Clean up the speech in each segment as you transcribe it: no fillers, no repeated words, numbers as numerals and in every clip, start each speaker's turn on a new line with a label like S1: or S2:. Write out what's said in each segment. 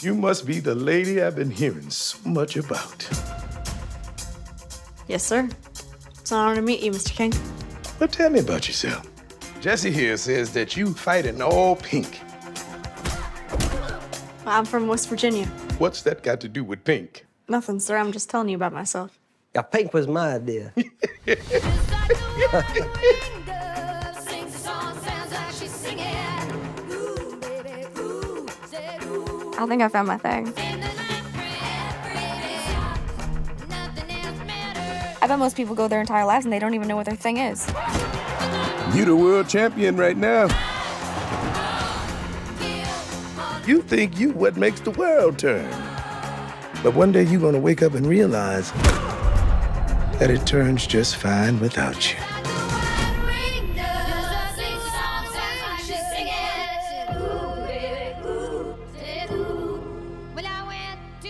S1: You must be the lady I've been hearing so much about.
S2: Yes, sir. It's an honor to meet you, Mr. King.
S1: Well, tell me about yourself. Jesse here says that you fight in all pink.
S2: I'm from West Virginia.
S1: What's that got to do with pink?
S2: Nothing, sir. I'm just telling you about myself.
S3: Yeah, pink was my idea.
S2: I think I found my thing. I bet most people go their entire lives and they don't even know what their thing is.
S1: You the world champion right now. You think you what makes the world turn. But one day you're gonna wake up and realize that it turns just fine without you.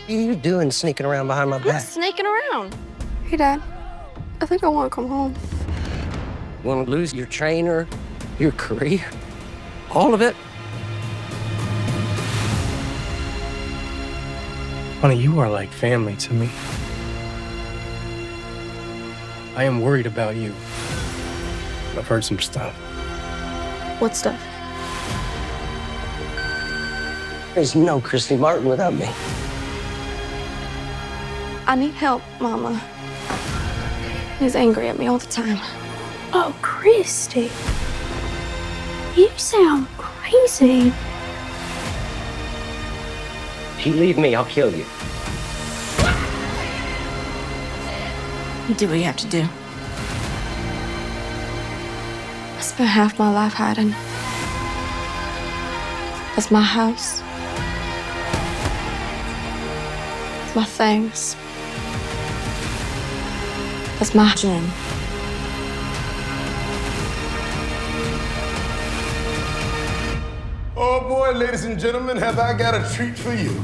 S3: What are you doing sneaking around behind my
S2: I'm not
S3: back?
S2: sneaking around. Hey, Dad. I think I want to come home.
S3: You want to lose your trainer, your career, all of it?
S4: Honey, you are like family to me. I am worried about you. I've heard some stuff.
S2: What stuff?
S3: There's no Christy Martin without me.
S2: I need help, Mama. He's angry at me all the time.
S5: Oh, Christy. You sound crazy.
S3: If you leave me, I'll kill you.
S2: You do what you have to do. I spent half my life hiding. That's my house. That's my things. That's my gym.
S1: Oh boy, ladies and gentlemen, have I got a treat for you.